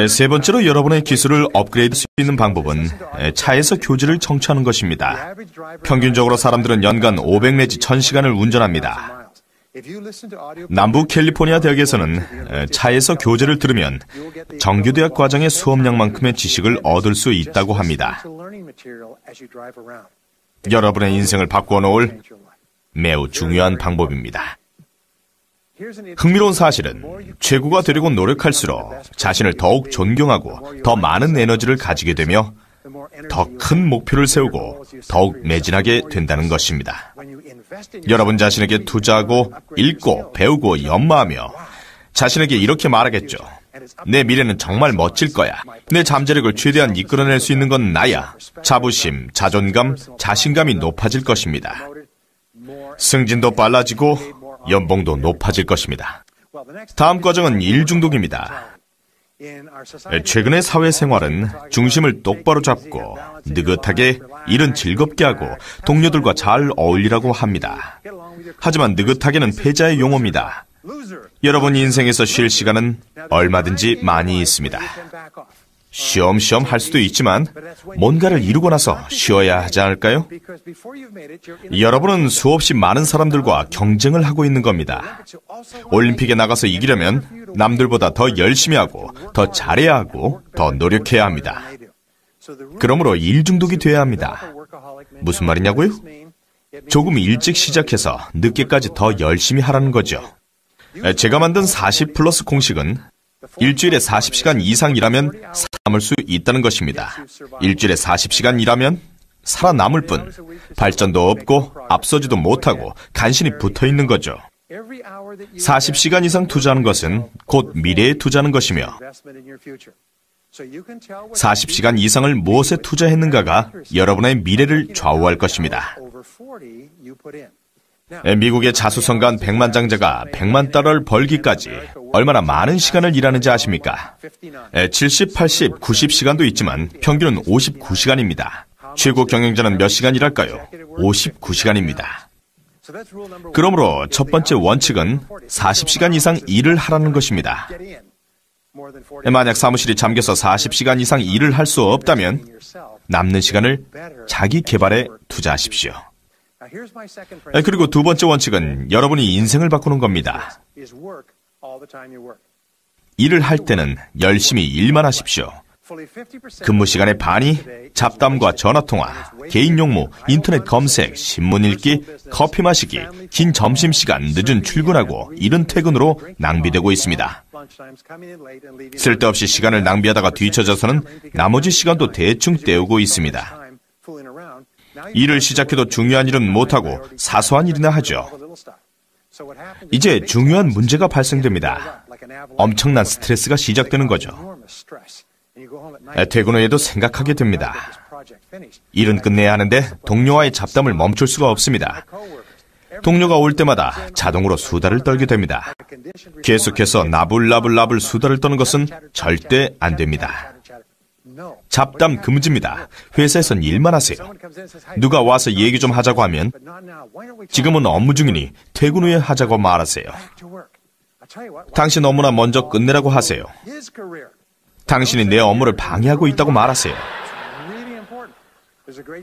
세 번째로 여러분의 기술을 업그레이드 수 있는 방법은 차에서 교지를 청취하는 것입니다. 평균적으로 사람들은 연간 500 내지 1000시간을 운전합니다. 남부 캘리포니아 대학에서는 차에서 교재를 들으면 정규대학 과정의 수업량만큼의 지식을 얻을 수 있다고 합니다. 여러분의 인생을 바꾸어 놓을 매우 중요한 방법입니다. 흥미로운 사실은 최고가 되려고 노력할수록 자신을 더욱 존경하고 더 많은 에너지를 가지게 되며 더 큰 목표를 세우고 더욱 매진하게 된다는 것입니다. 여러분 자신에게 투자하고 읽고 배우고 연마하며 자신에게 이렇게 말하겠죠. 내 미래는 정말 멋질 거야. 내 잠재력을 최대한 이끌어낼 수 있는 건 나야. 자부심, 자존감, 자신감이 높아질 것입니다. 승진도 빨라지고 연봉도 높아질 것입니다. 다음 과정은 일 중독입니다. 최근의 사회생활은 중심을 똑바로 잡고 느긋하게 일은 즐겁게 하고 동료들과 잘 어울리라고 합니다. 하지만 느긋하게는 패자의 용어입니다. 여러분 인생에서 쉴 시간은 얼마든지 많이 있습니다. 쉬엄쉬엄 할 수도 있지만 뭔가를 이루고 나서 쉬어야 하지 않을까요? 여러분은 수없이 많은 사람들과 경쟁을 하고 있는 겁니다. 올림픽에 나가서 이기려면 남들보다 더 열심히 하고 더 잘해야 하고 더 노력해야 합니다. 그러므로 일 중독이 돼야 합니다. 무슨 말이냐고요? 조금 일찍 시작해서 늦게까지 더 열심히 하라는 거죠. 제가 만든 40 플러스 공식은 일주일에 40시간 이상 일하면 살아남을 수 있다는 것입니다. 일주일에 40시간 일하면 살아남을 뿐 발전도 없고 앞서지도 못하고 간신히 붙어있는 거죠. 40시간 이상 투자하는 것은 곧 미래에 투자하는 것이며 40시간 이상을 무엇에 투자했는가가 여러분의 미래를 좌우할 것입니다. 미국의 자수성가한 백만장자가 100만 달러를 벌기까지 얼마나 많은 시간을 일하는지 아십니까? 70, 80, 90시간도 있지만 평균은 59시간입니다. 최고 경영자는 몇 시간 일할까요? 59시간입니다. 그러므로 첫 번째 원칙은 40시간 이상 일을 하라는 것입니다. 만약 사무실이 잠겨서 40시간 이상 일을 할 수 없다면 남는 시간을 자기 개발에 투자하십시오. 그리고 두 번째 원칙은 여러분이 인생을 바꾸는 겁니다. 일을 할 때는 열심히 일만 하십시오. 근무 시간의 반이 잡담과 전화통화, 개인 용무, 인터넷 검색, 신문 읽기, 커피 마시기, 긴 점심시간, 늦은 출근하고 이른 퇴근으로 낭비되고 있습니다. 쓸데없이 시간을 낭비하다가 뒤처져서는 나머지 시간도 대충 때우고 있습니다. 일을 시작해도 중요한 일은 못하고 사소한 일이나 하죠. 이제 중요한 문제가 발생됩니다. 엄청난 스트레스가 시작되는 거죠. 퇴근 후에도 생각하게 됩니다. 일은 끝내야 하는데 동료와의 잡담을 멈출 수가 없습니다. 동료가 올 때마다 자동으로 수다를 떨게 됩니다. 계속해서 나불나불 수다를 떠는 것은 절대 안 됩니다. 잡담 금지입니다. 회사에선 일만 하세요. 누가 와서 얘기 좀 하자고 하면 지금은 업무 중이니 퇴근 후에 하자고 말하세요. 당신 업무나 먼저 끝내라고 하세요. 당신이 내 업무를 방해하고 있다고 말하세요.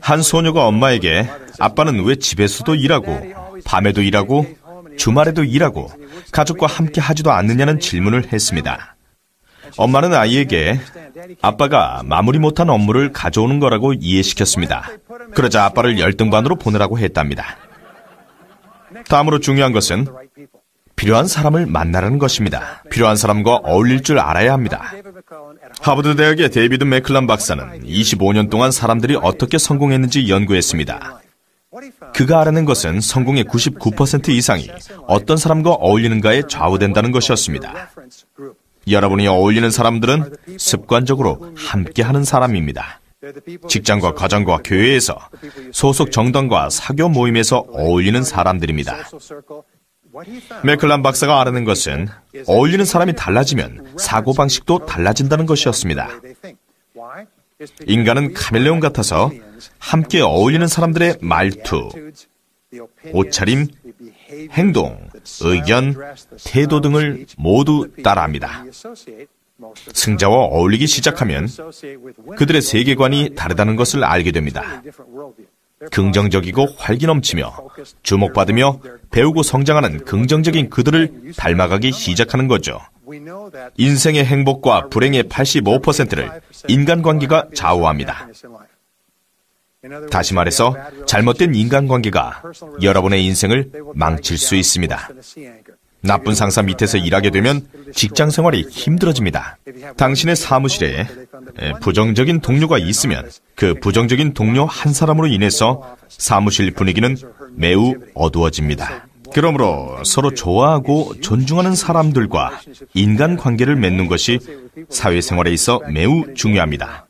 한 소녀가 엄마에게 아빠는 왜 집에서도 일하고 밤에도 일하고 주말에도 일하고 가족과 함께 하지도 않느냐는 질문을 했습니다. 엄마는 아이에게 아빠가 마무리 못한 업무를 가져오는 거라고 이해시켰습니다. 그러자 아빠를 열등반으로 보내라고 했답니다. 다음으로 중요한 것은 필요한 사람을 만나라는 것입니다. 필요한 사람과 어울릴 줄 알아야 합니다. 하버드 대학의 데이비드 맥클란 박사는 25년 동안 사람들이 어떻게 성공했는지 연구했습니다. 그가 알아낸 것은 성공의 99% 이상이 어떤 사람과 어울리는가에 좌우된다는 것이었습니다. 여러분이 어울리는 사람들은 습관적으로 함께하는 사람입니다. 직장과 가정과 교회에서, 소속 정당과 사교 모임에서 어울리는 사람들입니다. 맥클란 박사가 알아낸 것은 어울리는 사람이 달라지면 사고방식도 달라진다는 것이었습니다. 인간은 카멜레온 같아서 함께 어울리는 사람들의 말투, 옷차림, 행동, 의견, 태도 등을 모두 따라합니다. 승자와 어울리기 시작하면 그들의 세계관이 다르다는 것을 알게 됩니다. 긍정적이고 활기 넘치며 주목받으며 배우고 성장하는 긍정적인 그들을 닮아가기 시작하는 거죠. 인생의 행복과 불행의 85%를 인간관계가 좌우합니다. 다시 말해서 잘못된 인간관계가 여러분의 인생을 망칠 수 있습니다. 나쁜 상사 밑에서 일하게 되면 직장 생활이 힘들어집니다. 당신의 사무실에 부정적인 동료가 있으면 그 부정적인 동료 한 사람으로 인해서 사무실 분위기는 매우 어두워집니다. 그러므로 서로 좋아하고 존중하는 사람들과 인간관계를 맺는 것이 사회생활에 있어 매우 중요합니다.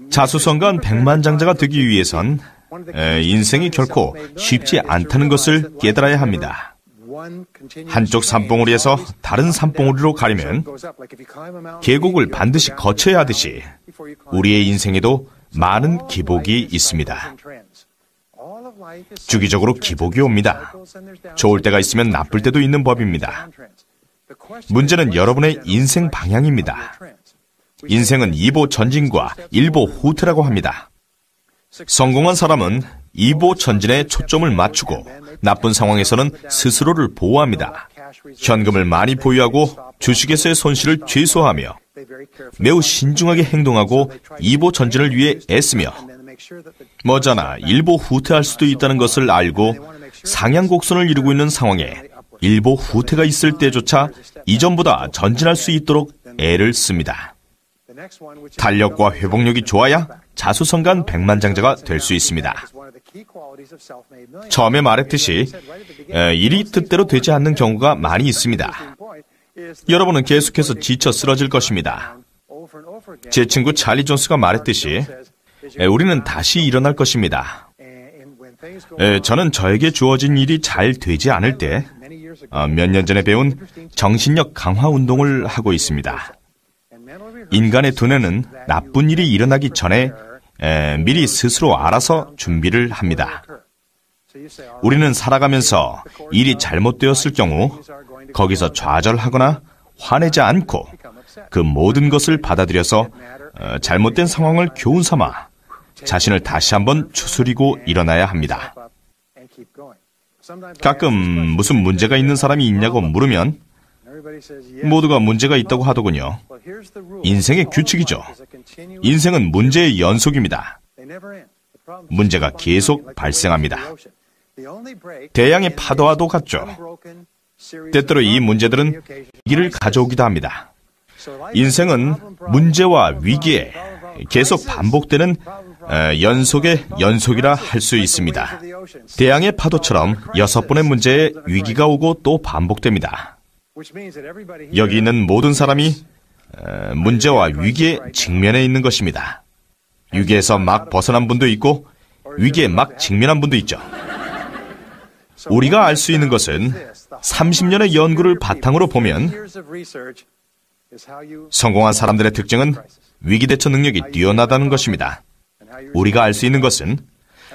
자수성가한 백만장자가 되기 위해선 인생이 결코 쉽지 않다는 것을 깨달아야 합니다. 한쪽 산봉우리에서 다른 산봉우리로 가려면 계곡을 반드시 거쳐야 하듯이 우리의 인생에도 많은 기복이 있습니다. 주기적으로 기복이 옵니다. 좋을 때가 있으면 나쁠 때도 있는 법입니다. 문제는 여러분의 인생 방향입니다. 인생은 2보 전진과 1보 후퇴라고 합니다. 성공한 사람은 2보 전진에 초점을 맞추고 나쁜 상황에서는 스스로를 보호합니다. 현금을 많이 보유하고 주식에서의 손실을 최소화하며 매우 신중하게 행동하고 2보 전진을 위해 애쓰며 머지않아 1보 후퇴할 수도 있다는 것을 알고 상향곡선을 이루고 있는 상황에 1보 후퇴가 있을 때조차 이전보다 전진할 수 있도록 애를 씁니다. 탄력과 회복력이 좋아야 자수성가한 백만장자가 될 수 있습니다. 처음에 말했듯이 일이 뜻대로 되지 않는 경우가 많이 있습니다. 여러분은 계속해서 지쳐 쓰러질 것입니다. 제 친구 찰리 존스가 말했듯이 우리는 다시 일어날 것입니다. 저는 저에게 주어진 일이 잘 되지 않을 때 몇 년 전에 배운 정신력 강화 운동을 하고 있습니다. 인간의 두뇌는 나쁜 일이 일어나기 전에 미리 스스로 알아서 준비를 합니다. 우리는 살아가면서 일이 잘못되었을 경우 거기서 좌절하거나 화내지 않고 그 모든 것을 받아들여서 잘못된 상황을 교훈 삼아 자신을 다시 한번 추스리고 일어나야 합니다. 가끔 무슨 문제가 있는 사람이 있냐고 물으면 모두가 문제가 있다고 하더군요. 인생의 규칙이죠. 인생은 문제의 연속입니다. 문제가 계속 발생합니다. 대양의 파도와도 같죠. 때때로 이 문제들은 위기를 가져오기도 합니다. 인생은 문제와 위기에 계속 반복되는 연속의 연속이라 할 수 있습니다. 대양의 파도처럼 6번의 문제에 위기가 오고 또 반복됩니다. 여기 있는 모든 사람이 문제와 위기에 직면해 있는 것입니다. 위기에서 막 벗어난 분도 있고 위기에 막 직면한 분도 있죠. 우리가 알 수 있는 것은 30년의 연구를 바탕으로 보면 성공한 사람들의 특징은 위기 대처 능력이 뛰어나다는 것입니다. 우리가 알 수 있는 것은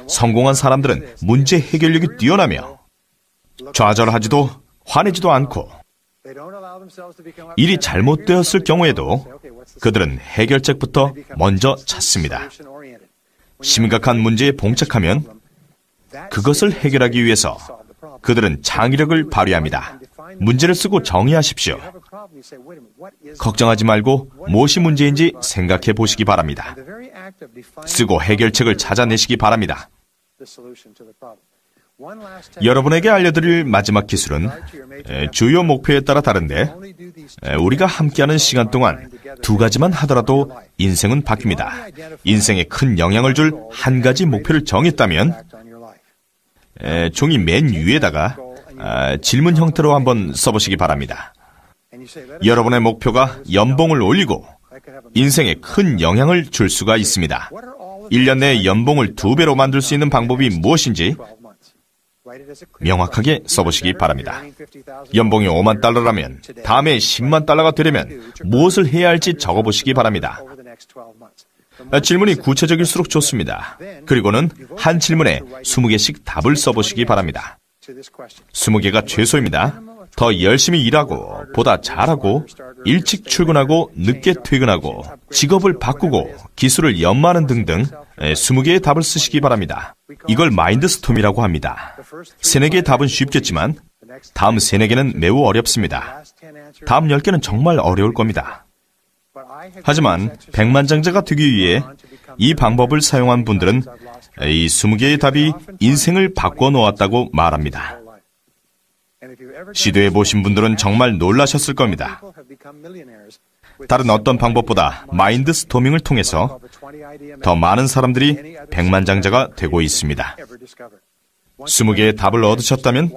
성공한 사람들은 문제 해결력이 뛰어나며 좌절하지도 화내지도 않고 일이 잘못되었을 경우에도 그들은 해결책부터 먼저 찾습니다. 심각한 문제에 봉착하면 그것을 해결하기 위해서 그들은 창의력을 발휘합니다. 문제를 쓰고 정의하십시오. 걱정하지 말고 무엇이 문제인지 생각해 보시기 바랍니다. 쓰고 해결책을 찾아내시기 바랍니다. 여러분에게 알려드릴 마지막 기술은 주요 목표에 따라 다른데 우리가 함께하는 시간 동안 두 가지만 하더라도 인생은 바뀝니다. 인생에 큰 영향을 줄 한 가지 목표를 정했다면 종이 맨 위에다가 질문 형태로 한번 써보시기 바랍니다. 여러분의 목표가 연봉을 올리고 인생에 큰 영향을 줄 수가 있습니다. 1년 내에 연봉을 2배로 만들 수 있는 방법이 무엇인지 명확하게 써보시기 바랍니다. 연봉이 5만 달러라면 다음에 10만 달러가 되려면 무엇을 해야 할지 적어보시기 바랍니다. 질문이 구체적일수록 좋습니다. 그리고는 한 질문에 20개씩 답을 써보시기 바랍니다. 20개가 최소입니다. 더 열심히 일하고, 보다 잘하고, 일찍 출근하고, 늦게 퇴근하고, 직업을 바꾸고, 기술을 연마하는 등등 20개의 답을 쓰시기 바랍니다. 이걸 마인드스톰이라고 합니다. 3-4개의 답은 쉽겠지만 다음 3-4개는 매우 어렵습니다. 다음 10개는 정말 어려울 겁니다. 하지만 백만장자가 되기 위해 이 방법을 사용한 분들은 이 20개의 답이 인생을 바꿔 놓았다고 말합니다. 시도해 보신 분들은 정말 놀라셨을 겁니다. 다른 어떤 방법보다 마인드 스토밍을 통해서 더 많은 사람들이 백만장자가 되고 있습니다. 20개의 답을 얻으셨다면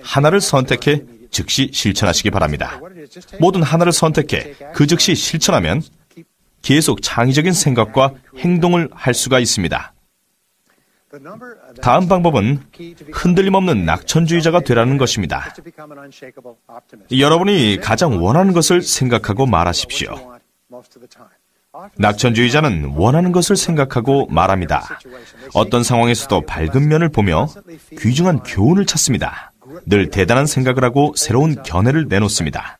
하나를 선택해 즉시 실천하시기 바랍니다. 모든 하나를 선택해 그 즉시 실천하면 계속 창의적인 생각과 행동을 할 수가 있습니다. 다음 방법은 흔들림 없는 낙천주의자가 되라는 것입니다. 여러분이 가장 원하는 것을 생각하고 말하십시오. 낙천주의자는 원하는 것을 생각하고 말합니다. 어떤 상황에서도 밝은 면을 보며 귀중한 교훈을 찾습니다. 늘 대단한 생각을 하고 새로운 견해를 내놓습니다.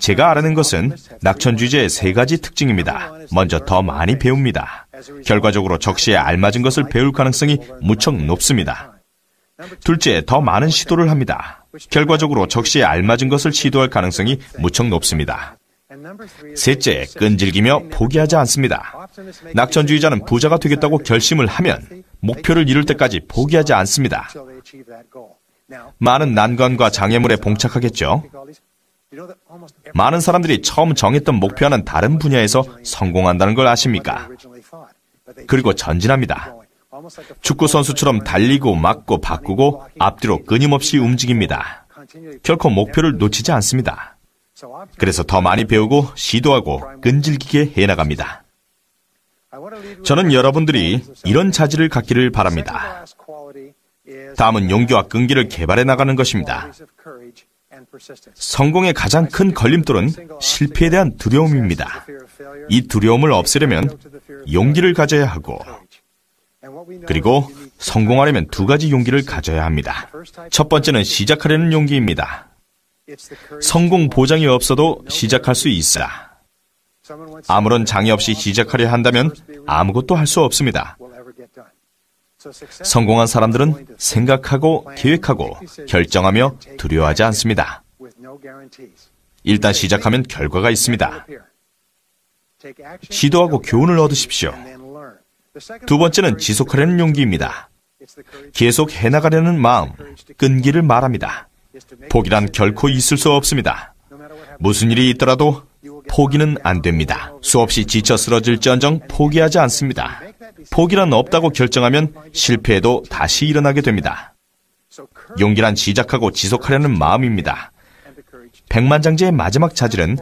제가 알아낸 것은 낙천주의자의 3가지 특징입니다. 먼저 더 많이 배웁니다. 결과적으로 적시에 알맞은 것을 배울 가능성이 무척 높습니다. 둘째, 더 많은 시도를 합니다. 결과적으로 적시에 알맞은 것을 시도할 가능성이 무척 높습니다. 셋째, 끈질기며 포기하지 않습니다. 낙천주의자는 부자가 되겠다고 결심을 하면 목표를 이룰 때까지 포기하지 않습니다. 많은 난관과 장애물에 봉착하겠죠. 많은 사람들이 처음 정했던 목표와는 다른 분야에서 성공한다는 걸 아십니까? 그리고 전진합니다. 축구 선수처럼 달리고 막고 바꾸고 앞뒤로 끊임없이 움직입니다. 결코 목표를 놓치지 않습니다. 그래서 더 많이 배우고 시도하고 끈질기게 해나갑니다. 저는 여러분들이 이런 자질을 갖기를 바랍니다. 다음은 용기와 끈기를 개발해 나가는 것입니다. 성공의 가장 큰 걸림돌은 실패에 대한 두려움입니다. 이 두려움을 없애려면 용기를 가져야 하고, 그리고 성공하려면 2가지 용기를 가져야 합니다. 첫 번째는 시작하려는 용기입니다. 성공 보장이 없어도 시작할 수 있어야. 아무런 장애 없이 시작하려 한다면 아무것도 할 수 없습니다. 성공한 사람들은 생각하고 계획하고 결정하며 두려워하지 않습니다. 일단 시작하면 결과가 있습니다. 시도하고 교훈을 얻으십시오. 2번째는 지속하려는 용기입니다. 계속 해나가려는 마음, 끈기를 말합니다. 포기란 결코 있을 수 없습니다. 무슨 일이 있더라도 포기는 안 됩니다. 수없이 지쳐 쓰러질지언정 포기하지 않습니다. 포기란 없다고 결정하면 실패해도 다시 일어나게 됩니다. 용기란 시작하고 지속하려는 마음입니다. 백만장자의 마지막 자질은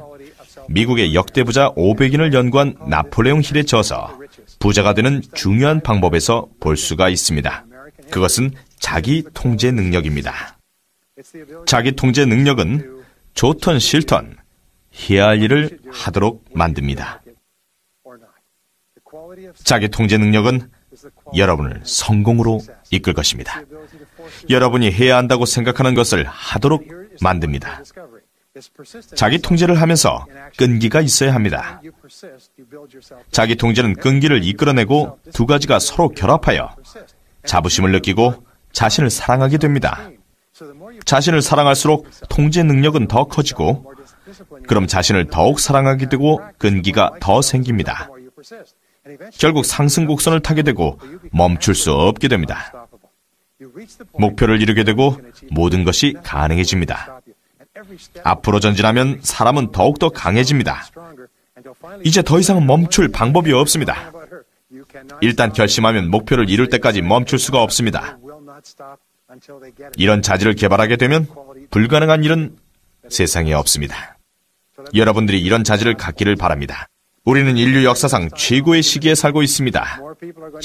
미국의 역대 부자 500인을 연구한 나폴레옹 힐에 저서 부자가 되는 중요한 방법에서 볼 수가 있습니다. 그것은 자기 통제 능력입니다. 자기 통제 능력은 좋든 싫든 해야 할 일을 하도록 만듭니다. 자기 통제 능력은 여러분을 성공으로 이끌 것입니다. 여러분이 해야 한다고 생각하는 것을 하도록 만듭니다. 자기 통제를 하면서 끈기가 있어야 합니다. 자기 통제는 끈기를 이끌어내고 2가지가 서로 결합하여 자부심을 느끼고 자신을 사랑하게 됩니다. 자신을 사랑할수록 통제 능력은 더 커지고, 그럼 자신을 더욱 사랑하게 되고 끈기가 더 생깁니다. 결국 상승 곡선을 타게 되고 멈출 수 없게 됩니다. 목표를 이루게 되고 모든 것이 가능해집니다. 앞으로 전진하면 사람은 더욱더 강해집니다. 이제 더 이상 멈출 방법이 없습니다. 일단 결심하면 목표를 이룰 때까지 멈출 수가 없습니다. 이런 자질을 개발하게 되면 불가능한 일은 세상에 없습니다. 여러분들이 이런 자질을 갖기를 바랍니다. 우리는 인류 역사상 최고의 시기에 살고 있습니다.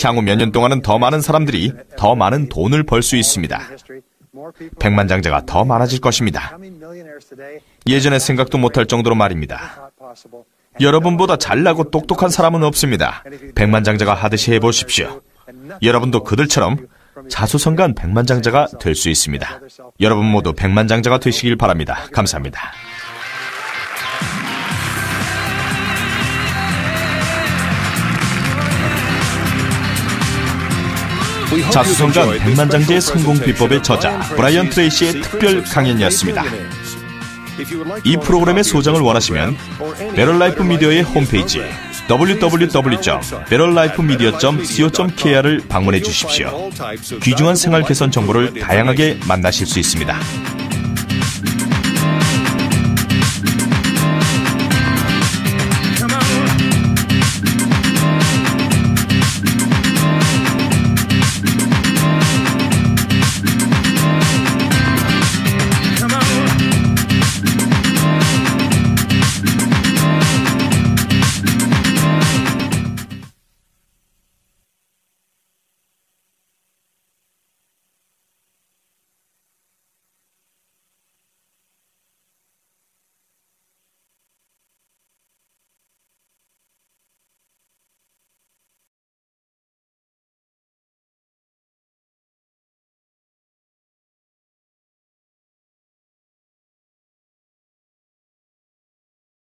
향후 몇 년 동안은 더 많은 사람들이 더 많은 돈을 벌 수 있습니다. 백만장자가 더 많아질 것입니다. 예전에 생각도 못할 정도로 말입니다. 여러분보다 잘나고 똑똑한 사람은 없습니다. 백만장자가 하듯이 해보십시오. 여러분도 그들처럼 자수성가한 백만장자가 될 수 있습니다. 여러분 모두 백만장자가 되시길 바랍니다. 감사합니다. 자수성가한 백만장자의 성공 비법의 저자 브라이언 트레이시의 특별 강연이었습니다. 이 프로그램의 소장을 원하시면 배럴라이프 미디어의 홈페이지 www.barrellifemedia.co.kr을 방문해 주십시오. 귀중한 생활 개선 정보를 다양하게 만나실 수 있습니다.